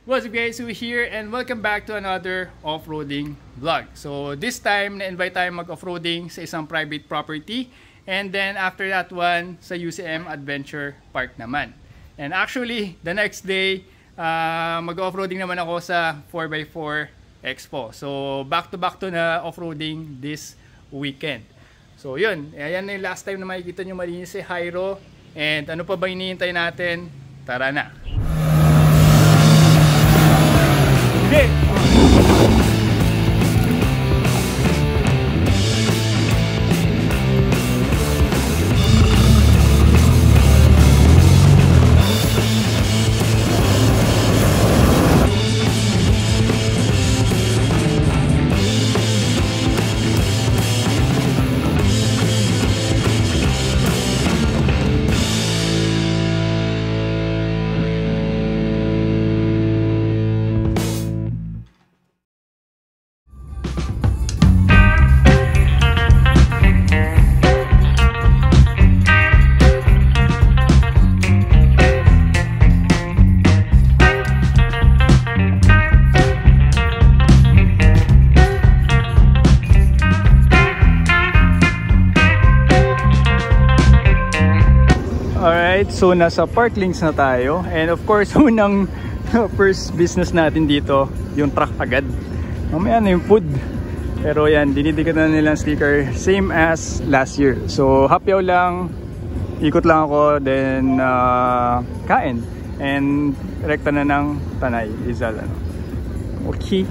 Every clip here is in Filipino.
What's up guys, we're here and welcome back to another off-roading vlog. So this time, na-invite tayo mag-off-roading sa isang private property. And then after that one, sa UCM Adventure Park naman. And actually, the next day, mag-off-roading naman ako sa 4x4 Expo. So back to na off-roading this weekend. So yun, ayan na yung last time na makikita nyo malinis si Jairo. And ano pa ba hinihintay natin? Tara na! Okay. Alright, so nasa Parklinks na tayo. And of course, unang first business natin dito, yung truck agad. Mamaya na yung food. Pero yan, dinidikit na nilang sticker, same as last year. So happy hour lang, ikot lang ako, then kain. And rekta na ng Tanay, Rizal. Okay.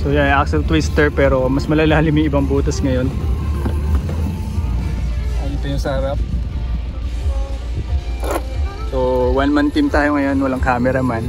So yeah, axle twister pero mas malalalim yung ibang butas ngayon. Ito yung sa harap. So one man team tayo ngayon, walang cameraman.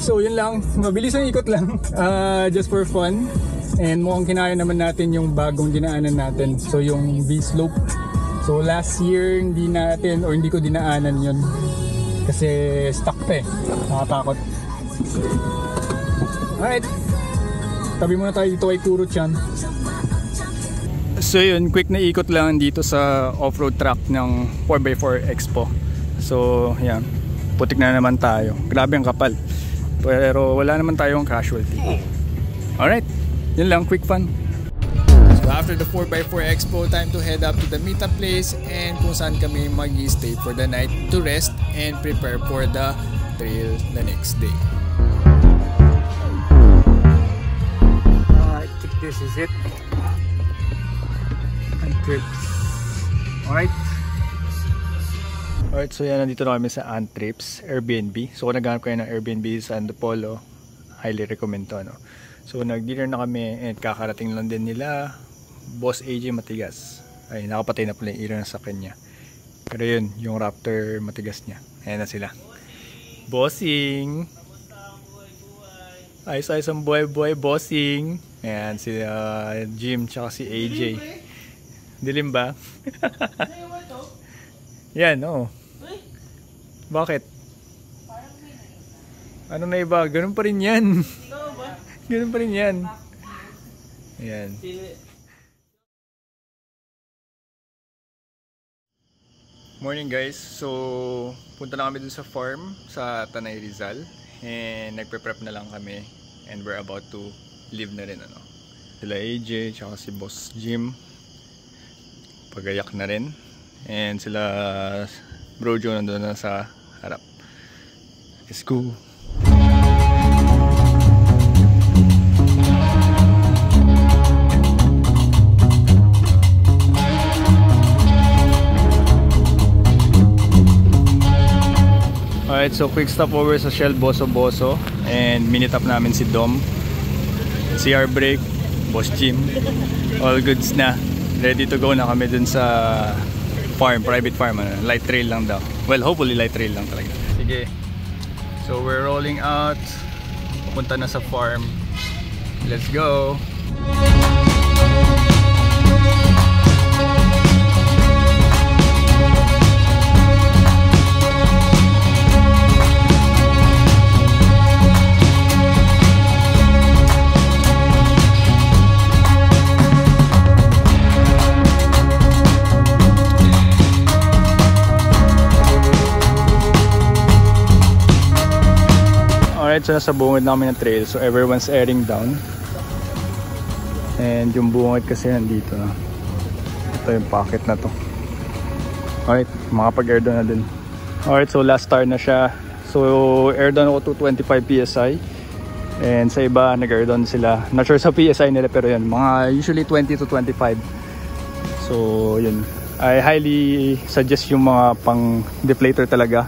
So yun lang, mabilis ang ikot lang, just for fun. And mukhang kinaya naman natin yung bagong dinaanan natin, so yung V-slope. So last year hindi natin, or hindi ko dinaanan yun kasi stuck pa eh, nakatakot. Alright, tabi muna tayo dito kay Kuro-chan. So yun, quick na ikot lang dito sa off-road track ng 4x4 Expo. So yan, putik na naman tayo, grabe ang kapal. Pero wala naman tayong casualty. Alright, yun lang, quick fun. So after the 4x4 Expo, time to head up to the meetup place and kung saan kami mag-stay for the night to rest and prepare for the trail the next day. this is it. Antrips. Alright. Alright, so yan, nandito na kami sa Antrips Airbnb. So kung naghanap kayo ng Airbnb sa Antipolo, highly recommend to, ano. So nag-dinner na kami and kakarating lang din nila Boss AJ Matigas. Ay, nakapatay na pala yung ilaw sa kanya. Pero yun, yung Raptor matigas niya. Ayan na sila. Bossing! Ayos-ayos ang buhay-buhay, bossing! Ayan, si Jim tsaka si AJ. Dilim ba? Yan, oo. Bakit? Ano na iba? Ganun pa rin yan. Ganun pa rin yan. Ayan. Morning guys. So, punta na kami dun sa farm sa Tanay Rizal. And nagpe-prep na lang kami. And we're about to leave na rin, ano. Sila AJ, tsaka si Boss Jim. Pagayak na rin. And sila Bro Joe nandun na sa harap. Let's go. Alright, so quick stopover sa Shell Boso Boso. And minute up namin si Dom, CR break, Boss Jim. All goods na. Ready to go na kami dun sa farm, private farm, ano. Light trail lang daw. Well, hopefully light trail lang talaga. Sige. So we're rolling out. Pupunta na sa farm. Let's go. Alright, so nasa bungod namin ng trail. So everyone's airing down. And yung bungod kasi nandito na. Ito yung pocket na to. Alright, makapag-air down na din. Alright, so last star na siya. So air down ako to 25 PSI. And sa iba, nag-air down sila. Not sure sa PSI nila, pero yun, mga usually 20 to 25. So yun, I highly suggest yung mga pang deflator talaga,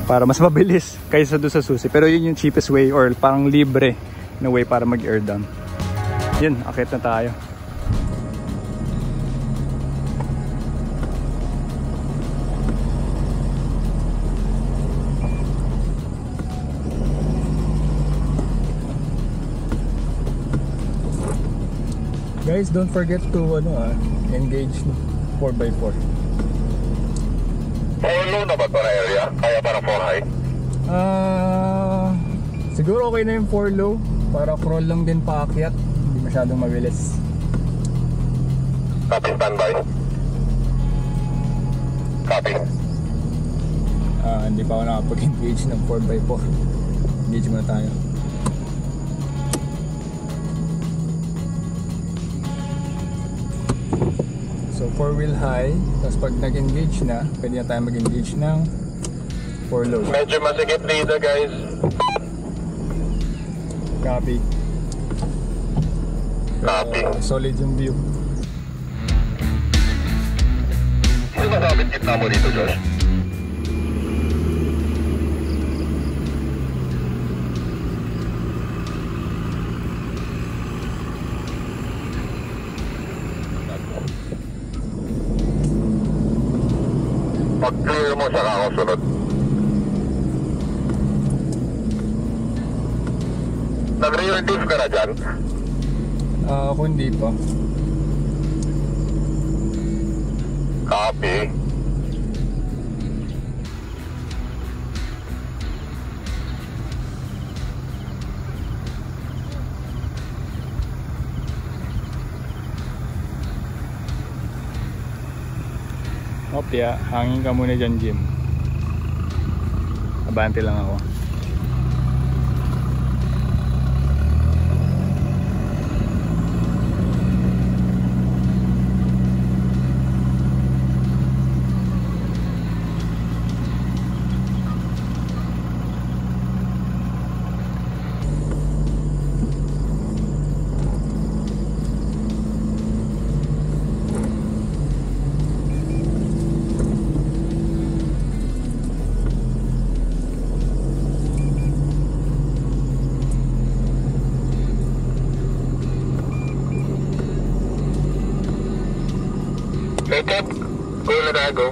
para mas mabilis kaysa doon sa susi. Pero yun yung cheapest way or parang libre na way para mag-air down. Yun, akit na tayo. Guys, don't forget to engage 4x4. Low na ba ito na area? Kaya para 4 high? Siguro okay na yung 4 low. Para crawl lang din paakyat. Hindi masyadong mabilis. Copy, standby. Copy. Hindi pa ako nakapag-engage ng 4x4. Engage muna tayo. So 4-wheel high, tapos pag nag-engage na, pwede na tayo mag-engage ng 4 low. Medyo masikip dito guys. Copy. Copy. Solid yung view. Ano ba dapat kita mo dito, Josh? Pag-clear mo, saka ako sunod. Nag-rear diff ka na dyan? Kung hindi pa. Copy. Opya, hangin ka muna dyan, Jim. Abante lang ako. Okay. Go na tayo, go.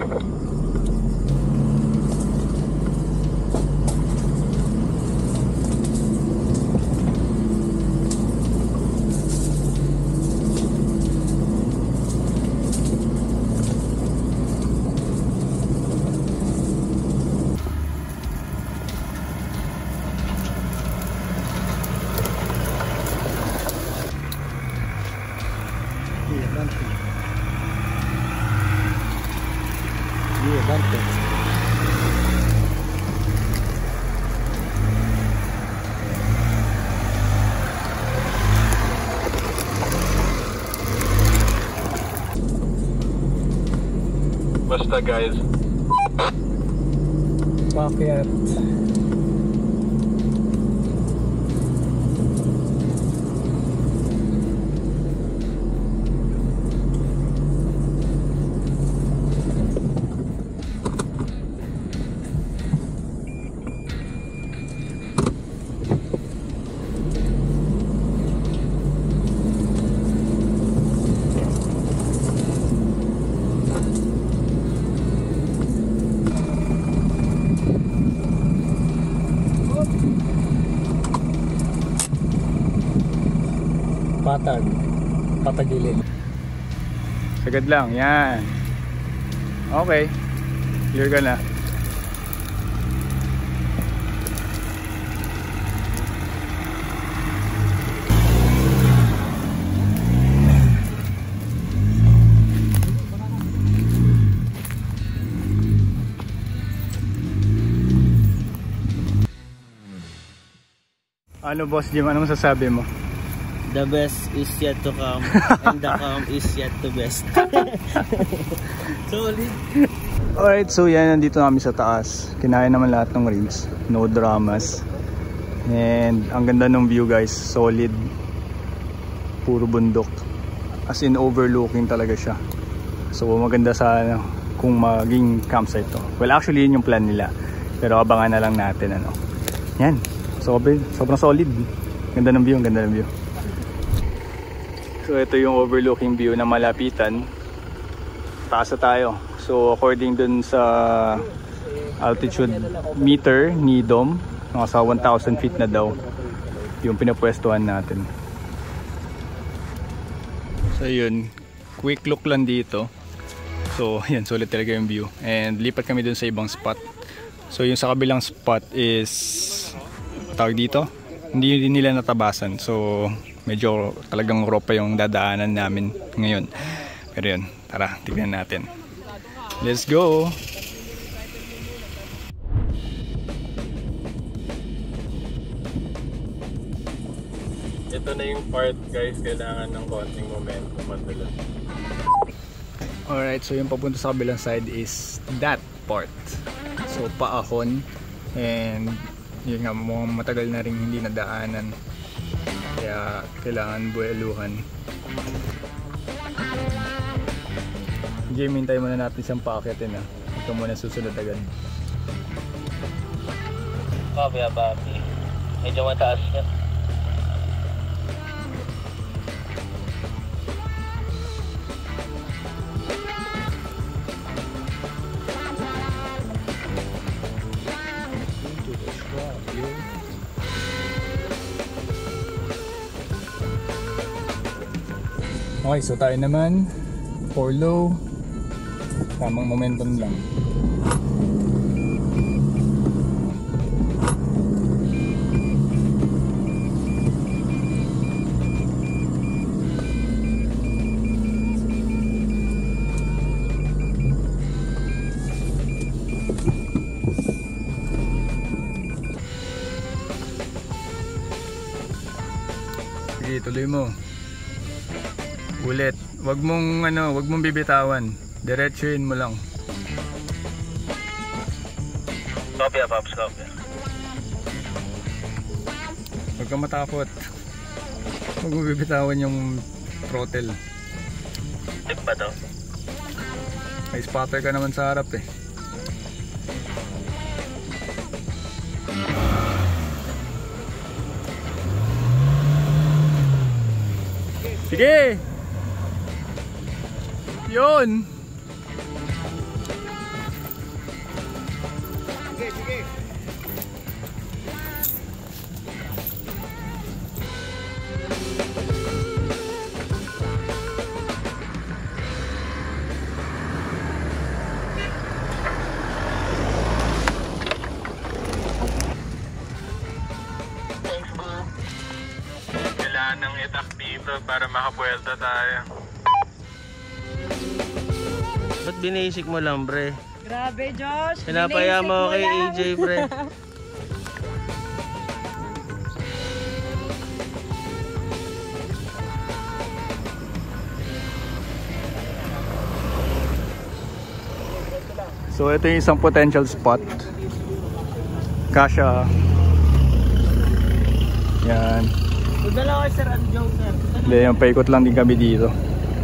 Basta guys. Bakit? Patagilid. Sagad lang, yan. Okay. Clear ka na. Ano boss Jim, ano masasabi mo? The best is yet to come and the come is yet to best. Solid. Alright, so yan, nandito namin sa taas. Kinain naman lahat ng rims. No dramas. And ang ganda ng view guys. Solid. Puro bundok. As in overlooking talaga siya. So maganda sa kung maging campsite to. Well actually yun yung plan nila. Pero abangan na lang natin ano. Yan. Sobrang solid. Ganda ng view, ang ganda ng view. So ito yung overlooking view na malapitan. Taas na tayo. So according dun sa altitude meter ni Dom, nasa 1,000 feet na daw yung pinapwestuhan natin. So yun, quick look lang dito. So yan, solid talaga yung view. And lipat kami dun sa ibang spot. So yung sa kabilang spot is tawag dito, hindi nila natabasan. So medyo talagang raw pa yung dadaanan namin ngayon. Pero yun, tara, tignan natin. Let's go! Ito na yung part guys, kailangan ng konting momentum matuloy. Alright, so yung papunta sa kabilang side is that part. So paahon. And yun nga, matagal na rin hindi nadaanan. Kaya kailangan bueluhan. Jim, hintay muna natin siyang paakitin ha. Ito muna susunod agad. Papi. Medyo mataas yan. Okay, so tayo naman for low, tamang momentum lang. Sige, tuloy mo. Ulit, wag mong bibitawan. Diretsuhin mo lang. Kopya, Pops, kopya. Huwag kang matakot. Huwag mong bibitawan yung throttle. Tip ba to? May spotter ka naman sa harap eh. Sige! Yun! kailangan ng itak dito para makapuelta tayo. Ba't binasic mo lang, pre? Grabe, Josh. Pinapaya mo kay AJ, pre. So ito yung isang potential spot. Kasha. Yan. Dala ko, sir, ang joke, sir. Hindi, yung paikot lang din kami dito.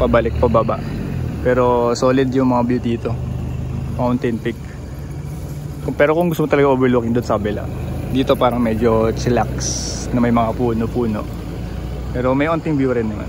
Pabalik, pababa. Pero solid yung mga view dito. Mountain peak. Pero kung gusto mo talaga overlooking doon sa kabila, dito parang medyo chillax na may mga puno-puno. Pero may onting view rin naman.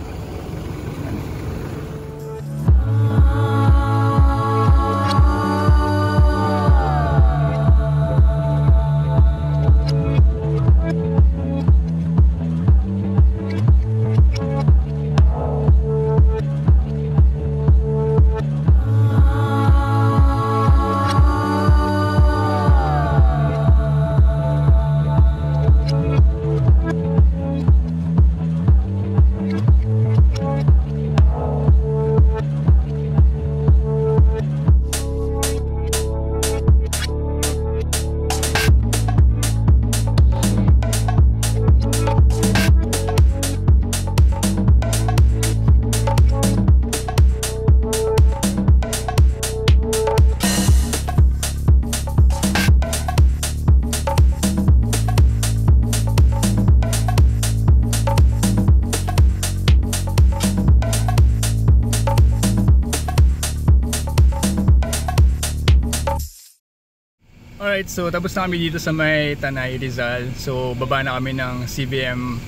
Alright, so tapos na kami dito sa may Tanay, Rizal. So baba na kami ng CBM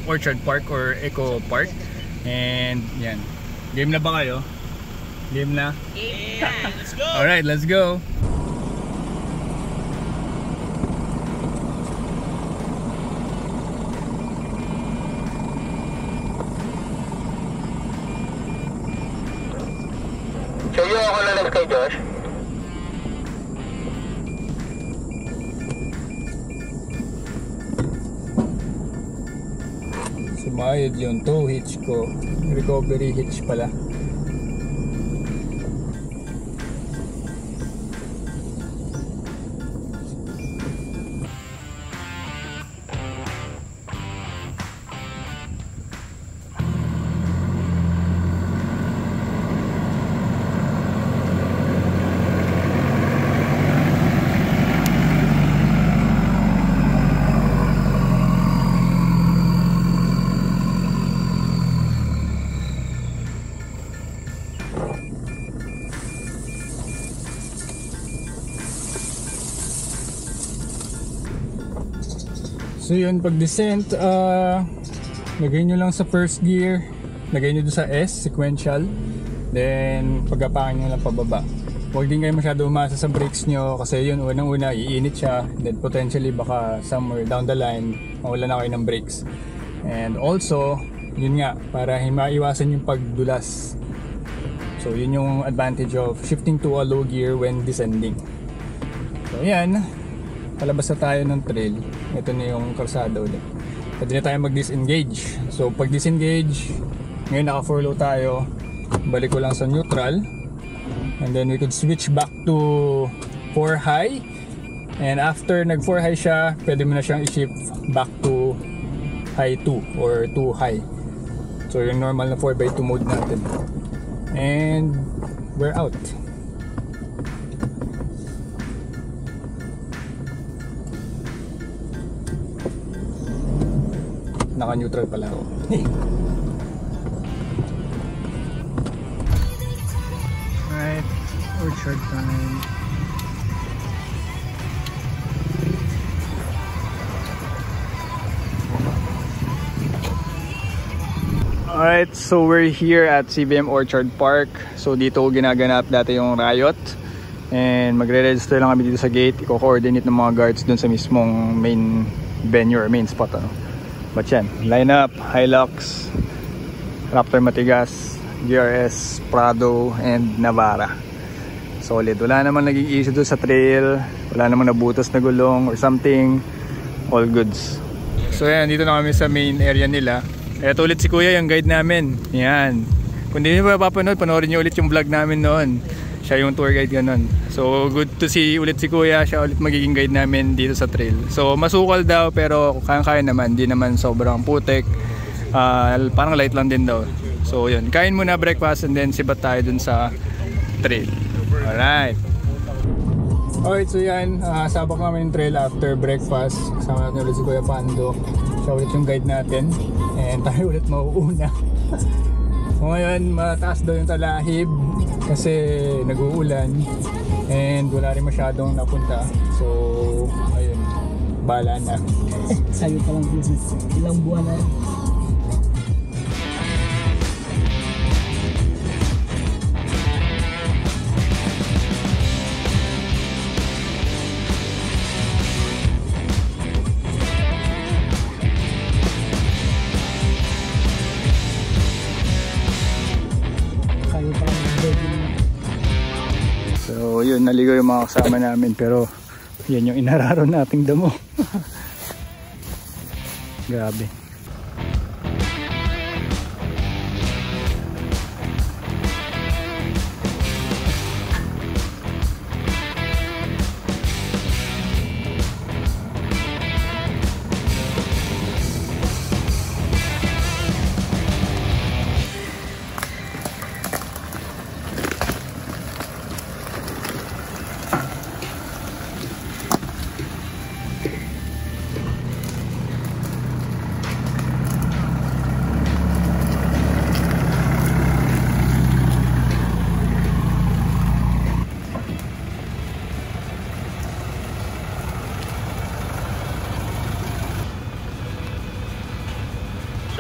Orchard Park or Eco Park. And yan. Game na ba kayo? Game na? Yeah, let's go! Alright, let's go! So yung ako na lang kay Josh. Sumayad yung tow hitch ko. Recovery hitch pala. So yun, pag descent, lagay nyo lang sa first gear, lagay nyo doon sa S, sequential, then pagapakan nyo lang pababa. Huwag din kayo masyado umasa sa brakes nyo kasi yun, unang-una iinit siya, then potentially baka somewhere down the line mawala na kayo ng brakes. And also, yun nga, para maiwasan yung pagdulas. So yun yung advantage of shifting to a low gear when descending. So yan, palabas na tayo ng trail. Ito na yung kalsada ulit. Pwede na tayo mag-disengage. So pag disengage, ngayon naka 4 low tayo, balik ko lang sa neutral, and then we could switch back to 4 high, and after nag 4 high siya, pwede mo na siyang i-shift back to high 2 or 2 high. So yung normal na 4x2 mode natin, and we're out. Naka-neutral pala ako. Right, orchard time. Alright, so we're here at CBM Orchard Park. So dito ginaganap dati yung riot. And magre-register lang kami dito sa gate. Iko-coordinate ng mga guards dun sa mismong main venue or main spot. Ano? But yan, lineup, Hilux, Raptor Matigas, GRS, Prado, and Navara. Solid. Wala namang naging issue doon sa trail. Wala namang nabutas na gulong or something. All goods. So yan, dito na kami sa main area nila. Eto ulit si Kuya, yung guide namin. Yan. Kung hindi nyo mapapanood, panoorin nyo ulit yung vlog namin noon. Siya yung tour guide ganun. So good to see ulit si Kuya. Siya ulit magiging guide namin dito sa trail. So masukal daw pero kaya naman. Di naman sobrang putek. Parang light lang din daw. So yun, kain muna breakfast and then sibat tayo dun sa trail. Alright. Alright, so yan, sabak namin yung trail after breakfast. Kasama natin ulit si Kuya Pando. Siya ulit yung guide natin. And tayo ulit mauuna. So ngayon, mataas daw yung talahib kasi nag-uulan. And wala rin masyadong napunta. So, ayun, bala na. Sayo pa lang business. Ilang buwan na. So yun, naligaw yung mga kasama namin pero yan yung inararo nating damo. Grabe.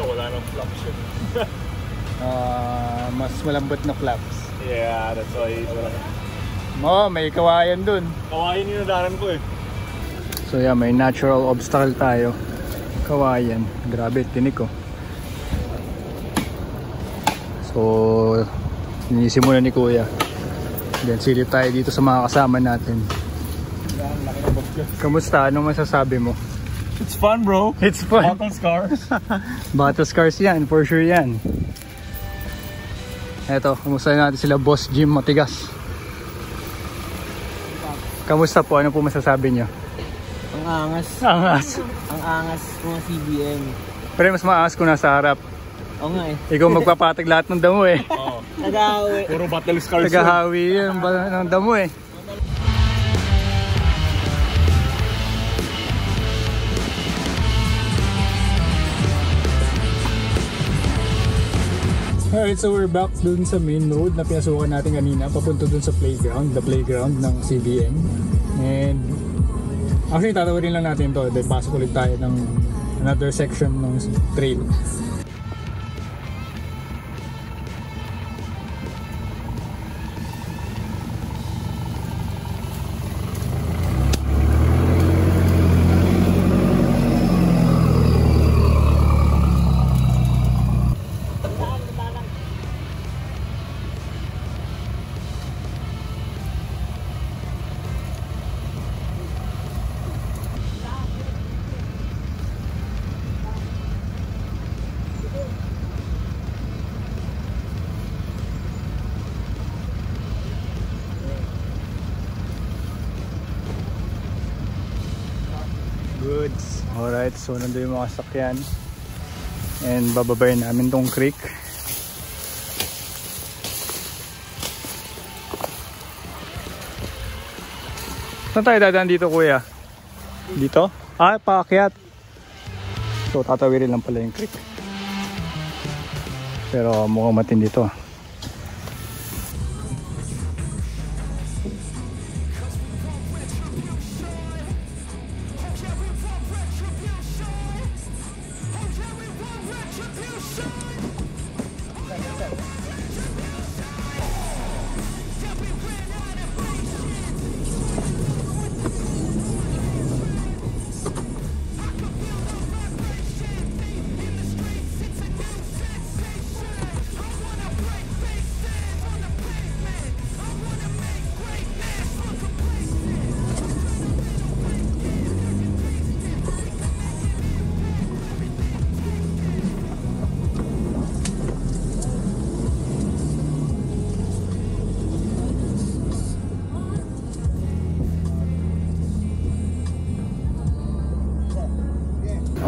Wala nang flaps yun. Mas malambot na flaps. Yeah, that's why May kawayan dun. kawain yung nadaran ko eh. So yeah, may natural obstacle tayo. Kawayan. Grabe, tinik ko. So, inisimula ni Kuya. Then silip tayo dito sa mga kasama natin. Kamusta? Anong masasabi mo? It's fun, bro. It's fun. Battle scars. Battle scars yan, for sure yan. Eto, kamusta natin sila Boss Jim Matigas. Kamusta po? Ano po masasabi nyo? Ang angas. Angas. Ang angas mga CBM. Pero mas maangas ko nasa harap. Oo nga eh. Ikaw magpapatag lahat ng damo eh. Oo. Nag-aaway. Puro battle scars. Tagahawi yun ng damo eh. Alright, so we're back dun sa main road na pinasukan natin kanina, papunta dun sa playground, the playground ng CBM. And actually tatawarin lang natin to, dahil pasok ulit tayo ng another section ng trail. Goods. Alright, so nandun yung mga sakyan. And bababayin namin tong creek. Saan tayo dadaan dito, Kuya? Dito? Ah, paakyat. So tatawirin lang pala yung creek. Pero mukhang matindi to.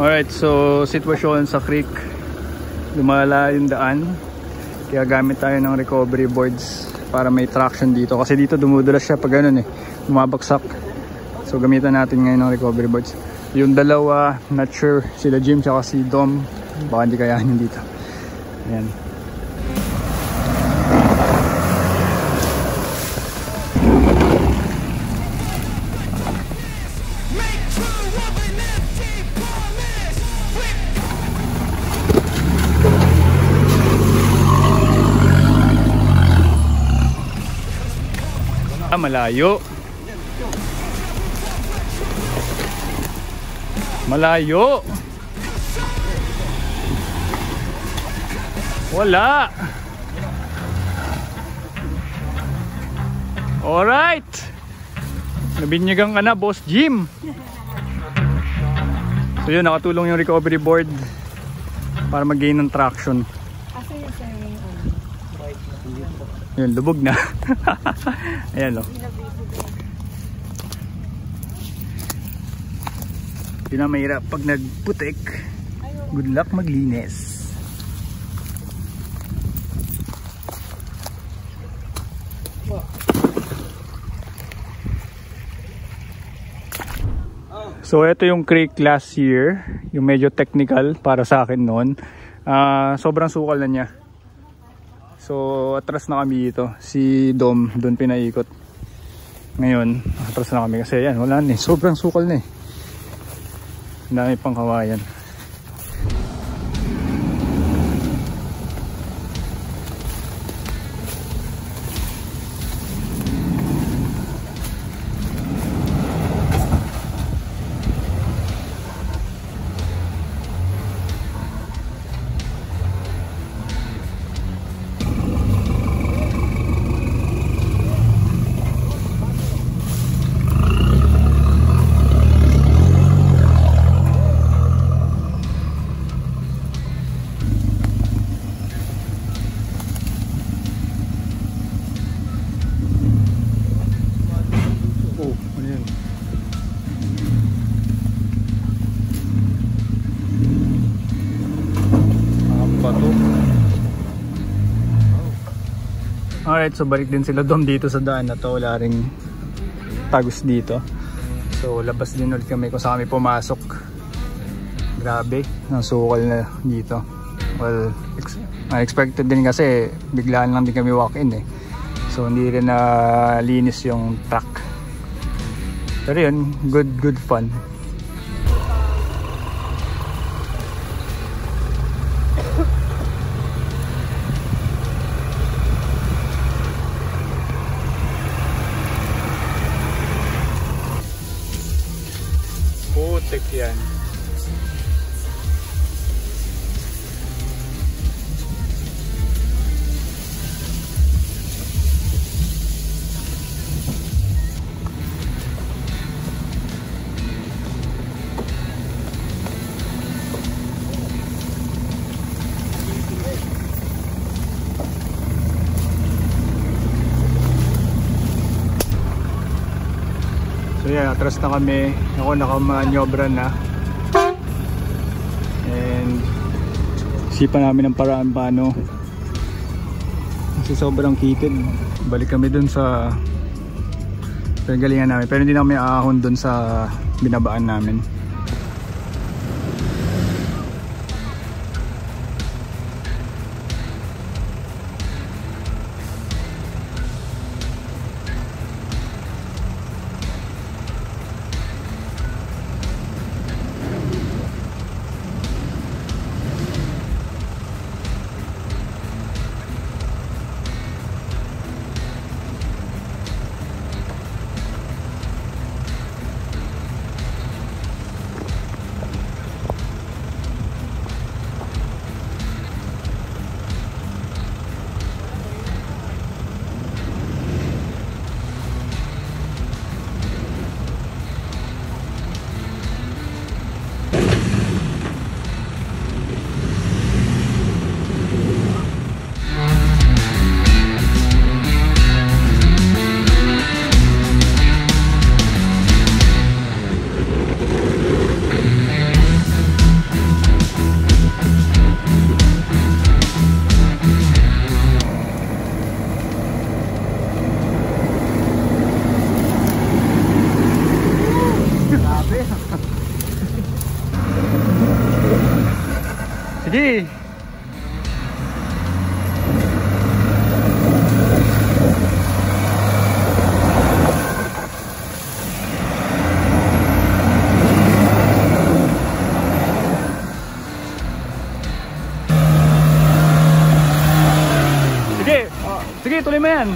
Alright, so sitwasyon sa creek, lumala yung daan, kaya gamit tayo ng recovery boards para may traction dito, kasi dito dumudulas siya pag ganun bumabagsak. So gamitan natin ngayon ng recovery boards. Yung dalawa, not sure, sila Jim tsaka si Dom, baka hindi kayanin dito. Ayan. Malayo. Malayo. Wala. Alright. Nabinyagan ka na, Boss Jim. So yun, nakatulong yung recovery board para mag-gain ng traction. Yun, lubog na. Ayan o. Yun ang mahirap pag nagputik. Good luck maglinis. So ito yung creek last year, yung medyo technical para sa akin noon. Sobrang sukal na niya. So atras na kami dito. Si Dom doon pinaikot. Ngayon atras na kami kasi yan, wala na sobrang sukal na dami pang kawayan. Alright, so balik din sila Dom dito sa daan na to. Wala ring tagos dito. So labas din ulit kami kung saan kami pumasok. Grabe, ang sukal na dito. Well, unexpected din kasi biglaan lang din kami walk-in So hindi rin na linis yung track. Pero yun, good fun. Putik yan. So yan, atras na kami. Ako nakamanyobra na. And isipan namin ng paraan paano. Kasi sobrang kitid. Balik kami dun sa galingan namin. Pero hindi na kami aahon dun sa binabaan namin. Sige. Sige, tuloy mo yan.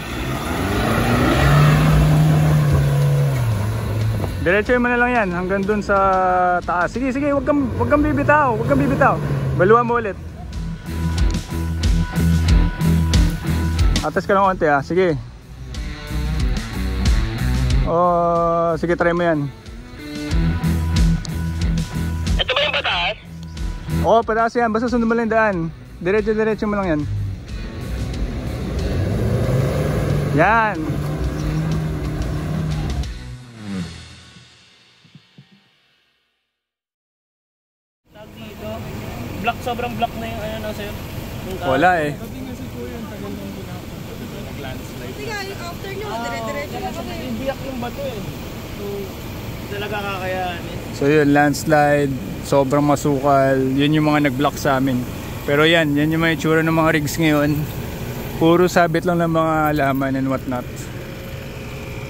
Diretso mo na lang yan hanggang dun sa taas. Sige, sige, wag kang bibitaw, wag kang bibitaw. Baluan mo ulit. Atas ka lang konti ah, sige. Oh, sige, try mo yan. Ito ba yung pataas? Oo, pataas yan, basta sunod mo lang yung daan. Diretso mo lang yan. Yan. Black, sobrang black na yung ano na sa'yo. Wala eh. Hindi nga, yung after nyo, dire-diretso na siya. Biyak yung bato eh. So, talaga kakayanin. So yun, landslide, sobrang masukal. Yun yung mga nag-block sa amin. Pero yan yung mga itsura ng mga rigs ngayon. Puro sabit lang ng mga halaman and whatnot.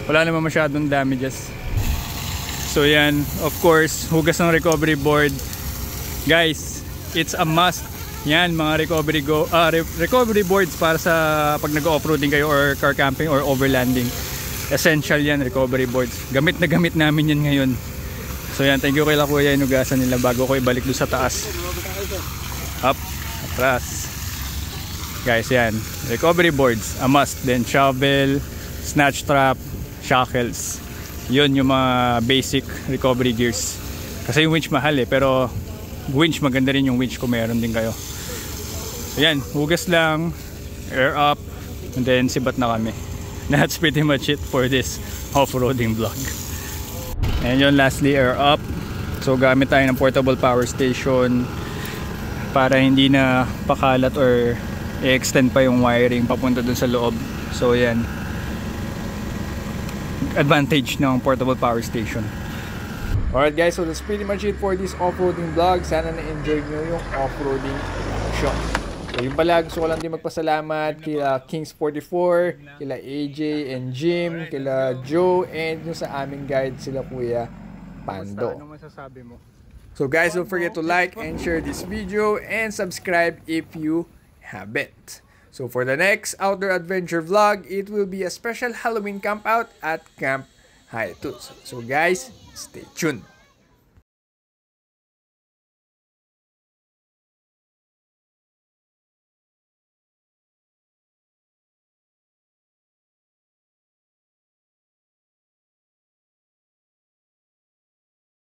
Wala naman masyadong damages. So yan, of course, hugas ng recovery board. Guys, it's a must. Yan, mga recovery boards para sa pag nag-off-roading kayo or car camping or overlanding. Essential yan, recovery boards. Gamit na gamit namin yan ngayon. So yan, thank you kay Kuya, inugasan nila bago ko ibalik doon sa taas. Up, atras. Guys, yan, recovery boards, a must. Then shovel, snatch trap, shackles. Yun yung mga basic recovery gears. Kasi yung winch mahal eh, pero winch maganda rin yung winch kung meron din kayo. So yan, hugas lang, air up, and then sibat na kami. That's pretty much it for this off-roading vlog. And yun, lastly, air up. So gamit tayo ng portable power station para hindi na pakalat or i-extend pa yung wiring papunta dun sa loob. So yan, advantage ng portable power station. Alright guys, so that's pretty much it for this off-roading vlog. Sana na-enjoy nyo yung off-roading show. So yung pala, gusto ko lang din magpasalamat kila Kings44, kila AJ and Jim, kila Joe, and yung sa aming guide sila Kuya Pando. Ano masasabi mo? So guys, don't forget to like and share this video and subscribe if you haven't. So for the next outdoor adventure vlog, it will be a special Halloween camp out at Camp Hiatus. So guys, stay tuned.